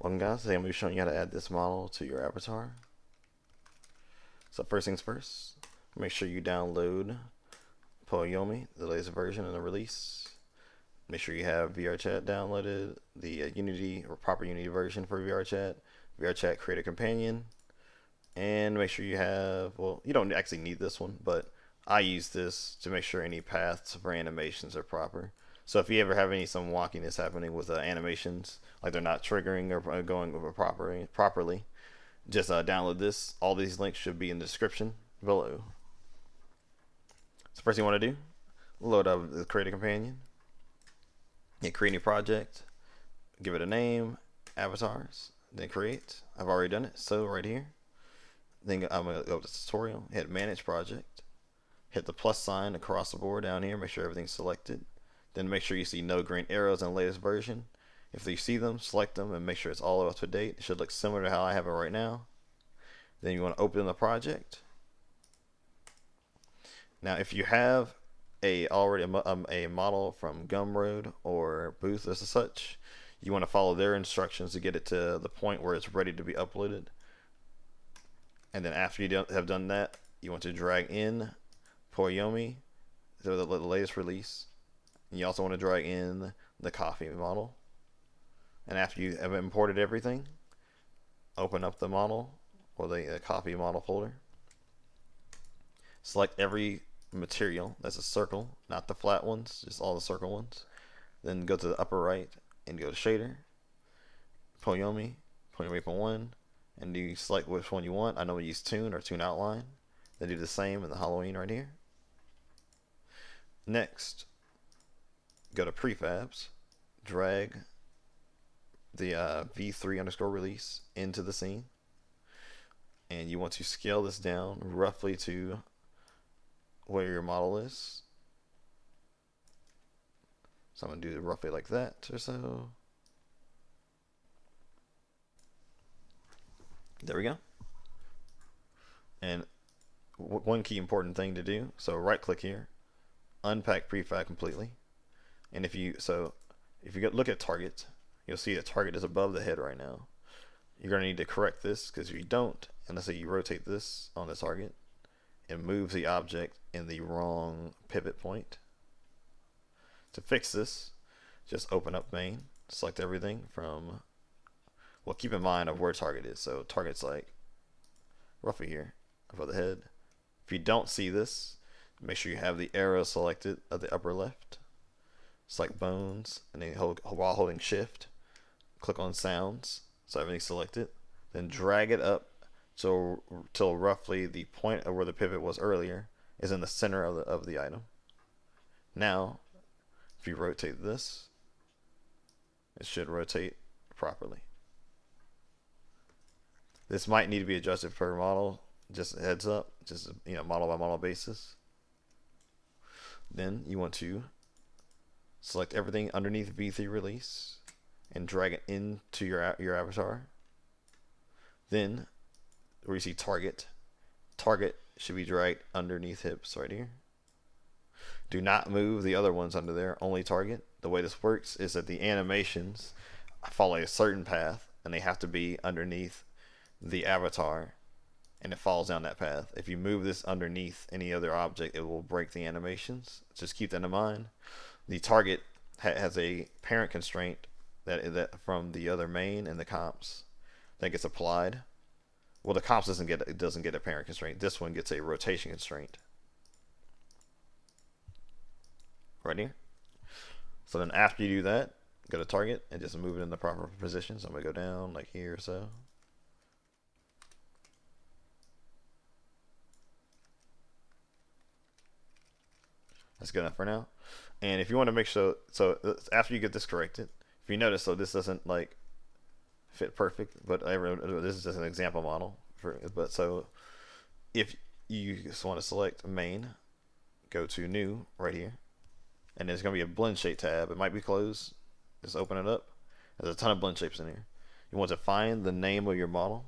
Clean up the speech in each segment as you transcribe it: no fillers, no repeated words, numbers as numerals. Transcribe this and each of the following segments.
Welcome guys, today I'm going to be showing you how to add this model to your avatar. So first things first, make sure you download Poiyomi, the latest version in the release. Make sure you have vrchat downloaded, the Unity or proper Unity version for vrchat Creator Companion, and make sure you have, well, you don't actually need this one, but I use this to make sure any paths for animations are proper. So if you ever have some wonkiness happening with animations, like they're not triggering or going properly, just download this. All these links should be in the description below. So first thing you want to do, load up the Creator Companion. Create a new project, give it a name, avatars, then create. I've already done it, so right here. Then I'm going to go to tutorial, hit manage project, hit the plus sign across the board down here, make sure everything's selected. Then make sure you see no green arrows in the latest version. If you see them, select them and make sure it's all up to date. It should look similar to how I have it right now. Then you want to open the project. Now if you have already a model from Gumroad or Booth as such, you want to follow their instructions to get it to the point where it's ready to be uploaded. And then after you have done that, you want to drag in Poiyomi, the latest release. And you also want to drag in the coffee model. And after you have imported everything, open up the model or the coffee model folder. Select every material that's a circle, not the flat ones, just all the circle ones. Then go to the upper right and go to shader, Poiyomi 1, and you select which one you want. I know we use Toon or Toon Outline. Then do the same in the Halloween right here. Next, go to prefabs, drag the v3 underscore release into the scene, and you want to scale this down roughly to where your model is. So I'm going to do it roughly like that or so. There we go. And one key important thing to do, so right click here, unpack prefab completely. And if you look at target, you'll see that target is above the head right now. You're going to need to correct this, because if you don't, and let's say you rotate this on the target, it moves the object in the wrong pivot point. To fix this, just open up main, select everything from, well, keep in mind of where target is. So target's like roughly here above the head. If you don't see this, make sure you have the arrow selected at the upper left. Select bones, and then while holding shift, click on sounds, so everything's selected. Then drag it up till roughly the point of where the pivot was earlier is in the center of the item. Now, if you rotate this, it should rotate properly. This might need to be adjusted per model, just a heads up, just model by model basis. Then you want to select everything underneath v3 release and drag it into your avatar. Then where you see target should be dragged underneath hips right here. Do not move the other ones under there, only target. The way this works is that the animations follow a certain path and they have to be underneath the avatar, and it falls down that path. If you move this underneath any other object, it will break the animations. Just keep that in mind. The target has a parent constraint that from the other main and the comps that gets applied. Well, the comps doesn't get a parent constraint. This one gets a rotation constraint. Right here. So then after you do that, go to target and just move it in the proper position. So I'm gonna go down like here or so. That's good enough for now. And if you want to make sure, so after you get this corrected, if you notice, so this doesn't like fit perfect, but this is just an example model. But so if you just want to select main, go to new right here, and there's going to be a blend shape tab. It might be closed. Just open it up. There's a ton of blend shapes in here. You want to find the name of your model,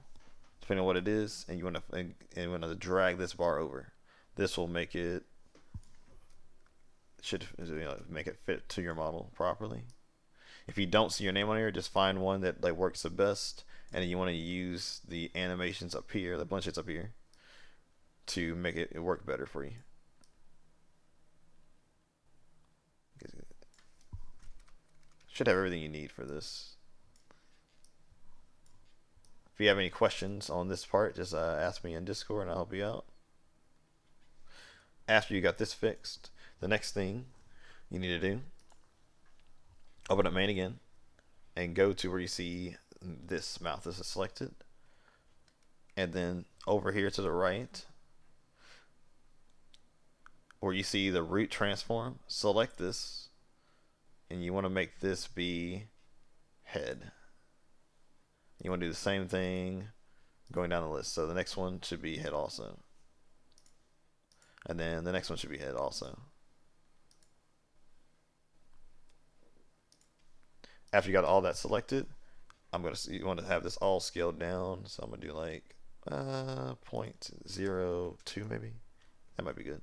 depending on what it is, and you want to drag this bar over. This will make it make it fit to your model properly. If you don't see your name on here, just find one that like works the best, and then you want to use the animations up here, the bunches up here, to make it work better for you. Should have everything you need for this. If you have any questions on this part, just ask me in Discord and I'll help you out. After you got this fixed, the next thing you need to do, open up main again and go to where you see this mouth. This is selected, and then over here to the right where you see the root transform, select this, and you want to make this be head. You want to do the same thing going down the list. So the next one should be head also, and then the next one should be head also. After you got all that selected, you want to have this all scaled down. So I'm gonna do like 0.02 maybe. That might be good.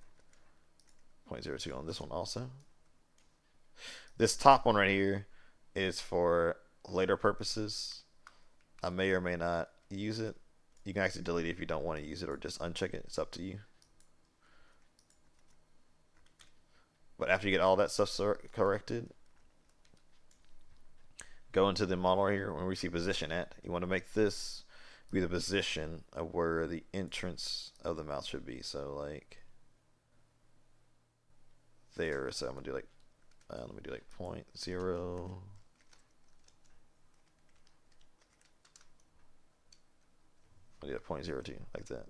0.02 on this one also. This top one right here is for later purposes. I may or may not use it. You can actually delete it if you don't want to use it, or just uncheck it. It's up to you. But after you get all that stuff corrected, go into the model right here. When we see position at, you want to make this be the position of where the entrance of the mouth should be. So like there. So I'm gonna do like let me do like 0.0. I'll do a 0.02 like that.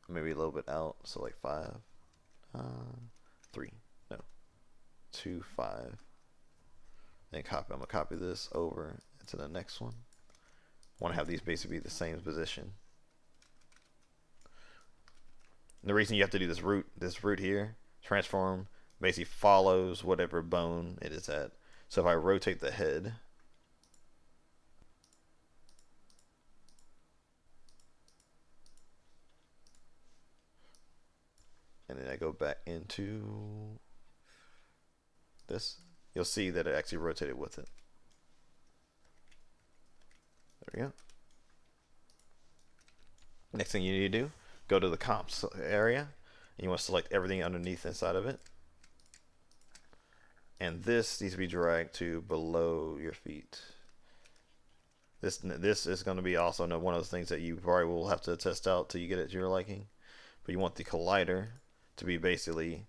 Maybe a little bit out, so like 5, 3, no, 2, 5. Then copy. I'm gonna copy this over into the next one. Want to have these basically be the same position. And the reason you have to do this root here, transform, basically follows whatever bone it is at. So if I rotate the head, and then I go back into this, you'll see that it actually rotated with it. There we go. Next thing you need to do, go to the comps area, and you want to select everything underneath inside of it. And this needs to be dragged to below your feet. This is going to be also one of those things that you probably will have to test out till you get it to your liking. But you want the collider to be basically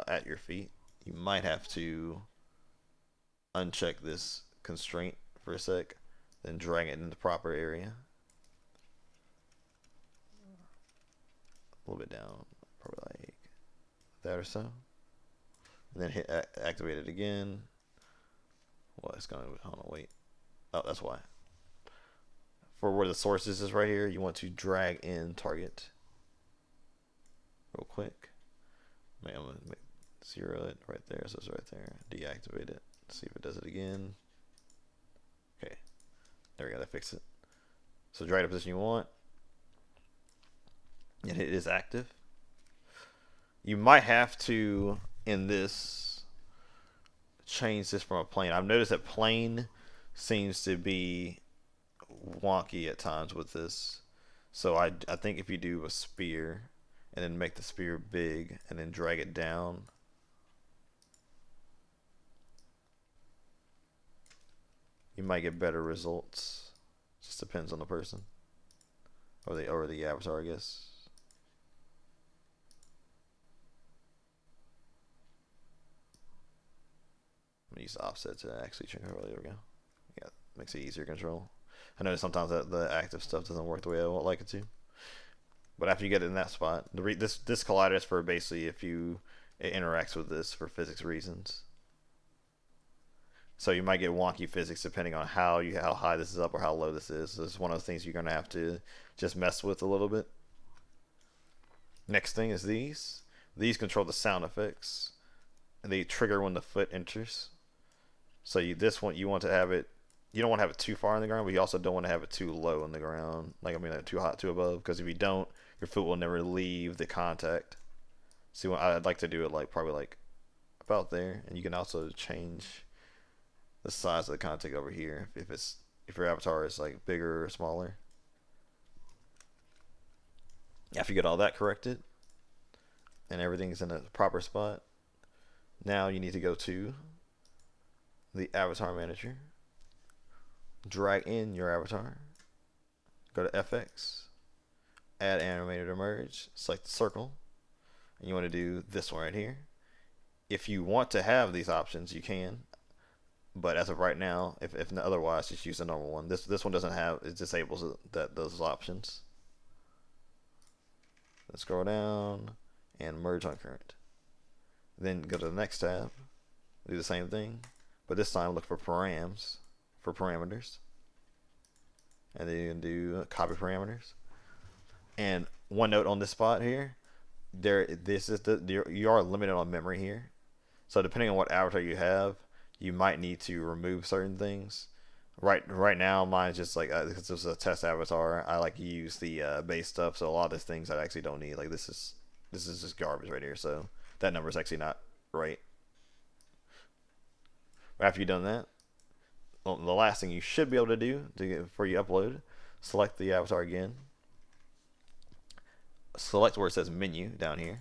at your feet. You might have to uncheck this constraint for a sec, then drag it in the proper area. A little bit down, probably like that or so. And then hit activate it again. Well, it's gonna, hold on, wait. Oh, that's why. For where the source is right here, you want to drag in target real quick. I'm gonna zero it right there, so it's right there. Deactivate it. See if it does it again. Okay, there we go. That fixed it. So drag the position you want, and it is active. You might have to, in this, change this from a plane. I've noticed that plane seems to be wonky at times with this. So I think if you do a spear and then make the spear big and then drag it down, you might get better results. Just depends on the person or the avatar, I guess. I'm gonna use the offset to actually control. There we go. Yeah, makes it easier to control. I know sometimes that the active stuff doesn't work the way I would like it to. But after you get it in that spot, this collider is for basically if it interacts with this for physics reasons. So you might get wonky physics depending on how high this is up or how low this is. So this is one of the things you're gonna have to just mess with a little bit. Next thing is these. These control the sound effects, and they trigger when the foot enters. So this one, you want to have it. You don't want to have it too far in the ground, but you also don't want to have it too low in the ground. Like like too hot, too above. Because if you don't, your foot will never leave the contact. See, I'd like to do it like probably like about there, and you can also change the size of the content over here if your avatar is like bigger or smaller. After you get all that corrected and everything's in a proper spot, now you need to go to the avatar manager, drag in your avatar, go to FX, add animated merge, select the circle, and you want to do this one right here. If you want to have these options, you can, but as of right now, if otherwise, just use the normal one. This one doesn't have, it disables those options. Let's scroll down and merge on current. Then go to the next tab, do the same thing, but this time look for parameters, and then you can do copy parameters. And one note on this spot here, you are limited on memory here. So depending on what avatar you have, you might need to remove certain things. Right now, mine's just like because this is a test avatar. I like to use the base stuff, so a lot of these things I actually don't need. Like this is just garbage right here. So that number is actually not right. After you've done that, well, the last thing you should be able to do before you upload, select the avatar again. Select where it says menu down here.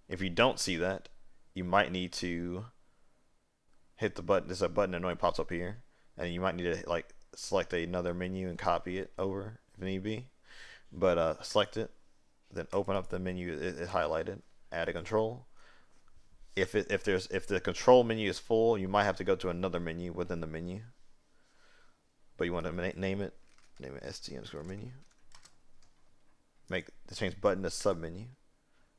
If you don't see that, you might need to hit the button. There's a button that only pops up here, and you might need to like select another menu and copy it over if need be. But select it, then open up the menu it highlighted. Add a control. If the control menu is full, you might have to go to another menu within the menu. But you want to name it st_menu. Make the change button to sub menu,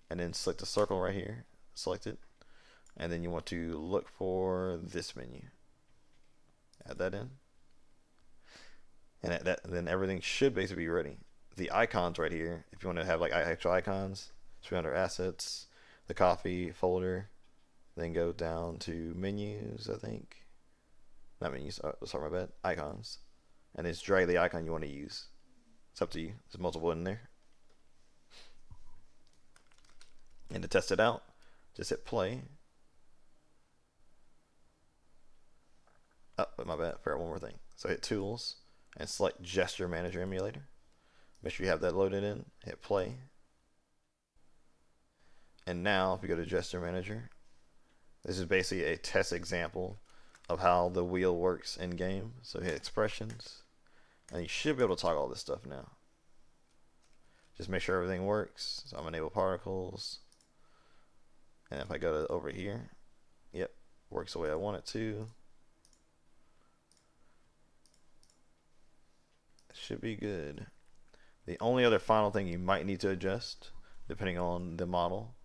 and then select the circle right here. Select it, and then you want to look for this menu. Add that in, and then everything should basically be ready. The icons right here, if you want to have like actual icons, should be under assets, the coffee folder, then go down to menus. I think not menus. Sorry, my bad. Icons, and just drag the icon you want to use. It's up to you. There's multiple in there. And to test it out, just hit play. Oh, my bad. Forgot one more thing. So hit tools and select gesture manager emulator. Make sure you have that loaded in. Hit play. And now if you go to gesture manager, this is basically a test example of how the wheel works in game. So hit expressions, and you should be able to toggle all this stuff now. Just make sure everything works. So I'm gonna enable particles. And if I go to over here, yep, works the way I want it to. Should be good. The only other final thing you might need to adjust, depending on the model,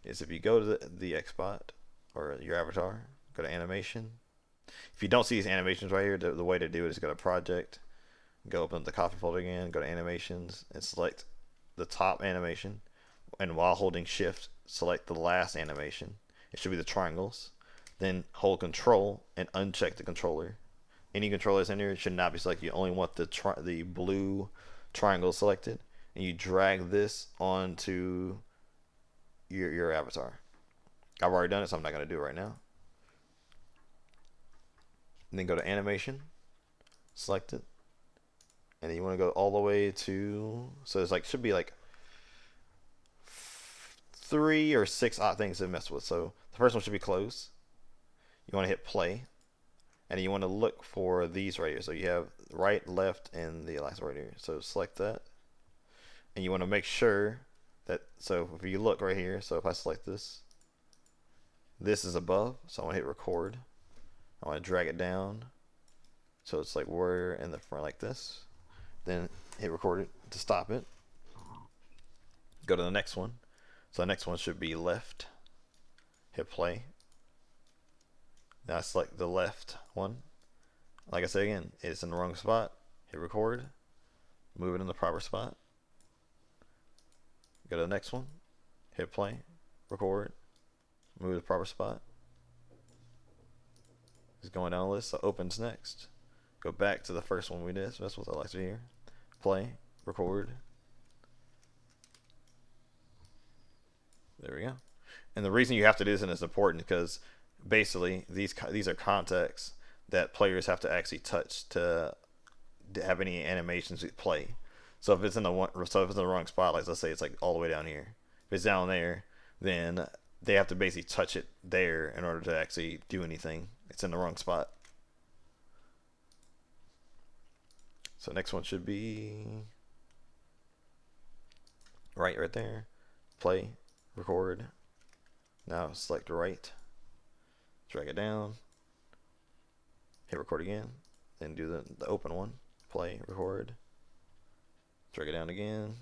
is if you go to the Xbot or your avatar, go to animation. If you don't see these animations right here, the way to do it is go to project, go open the coffee folder again, go to animations, and select the top animation. And while holding shift, select the last animation. It should be the triangles. Then hold control and uncheck the controller. Any controllers in here should not be selected. You only want the blue triangle selected, and you drag this onto your avatar. I've already done it, so I'm not going to do it right now. And then go to animation, select it, and then you want to go all the way to, so it's like, should be like 3 or 6 odd things to mess with. So the first one should be close. You want to hit play, and you want to look for these right here. So you have right, left, and the last right here. So select that, and you want to make sure that, so if you look right here, so if I select this is above, so I want to hit record. I want to drag it down so it's like we're in the front like this. Then hit record it to stop it. Go to the next one. So the next one should be left. Hit play. Now I select the left one. Like I said again, it's in the wrong spot. Hit record. Move it in the proper spot. Go to the next one. Hit play. Record. Move to the proper spot. It's going down the list. So opens next. Go back to the first one we did. So that's what I like to hear. Play. Record. There we go. And the reason you have to do this and it's important because basically these are contexts that players have to actually touch to have any animations play. So if it's in the wrong spot, like let's say it's like all the way down here, if it's down there, then they have to basically touch it there in order to actually do anything. It's in the wrong spot. So next one should be right there. Play, record. Now select right, drag it down, hit record again, then do the open one. Play, record, drag it down again,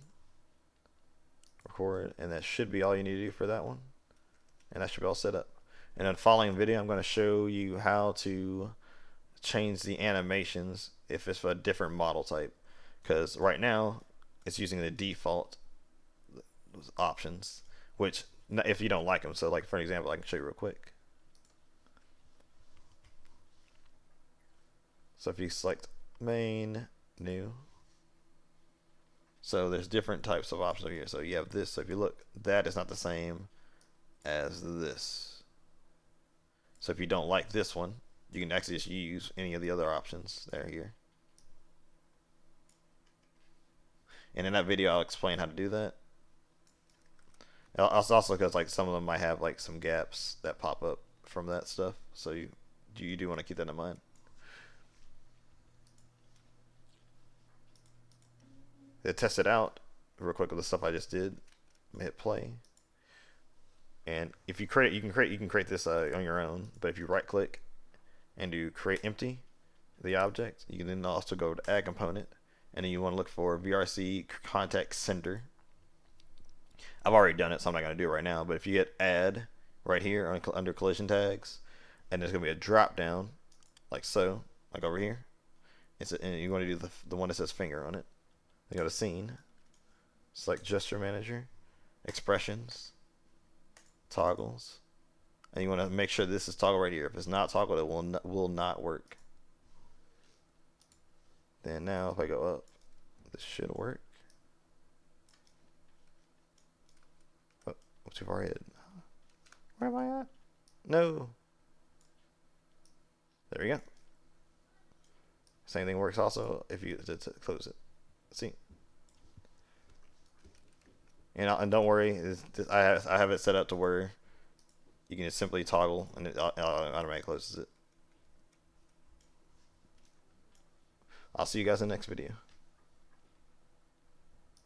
record, and that should be all you need to do for that one. And that should be all set up. And in the following video, I'm going to show you how to change the animations if it's for a different model type. Because right now, it's using the default options, which if you don't like them. So like for an example, I can show you real quick. So if you select main, new. So there's different types of options here. So you have this. So if you look, that is not the same as this. So if you don't like this one, you can actually just use any of the other options that are here. And in that video, I'll explain how to do that. Also because like some of them might have like some gaps that pop up from that stuff. So you do want to keep that in mind. To test it out real quick with the stuff I just did, hit play. And if you create, you can create this on your own. But if you right click and do create empty, the object, you can then also go to add component, and then you want to look for VRC contact center. I've already done it, so I'm not going to do it right now. But if you hit add right here under collision tags, and there's going to be a drop down like so, like over here. And you want to do the one that says finger on it. You go to scene, select gesture manager, expressions, toggles, and you want to make sure this is toggle right here. If it's not toggled, it will not work. Then now if I go up, this should work. Oh, too far ahead. Where am I at? No. There we go. Same thing works also if you close it. See, and don't worry, I have it set up to where you can just simply toggle and it automatically closes it. I'll see you guys in the next video.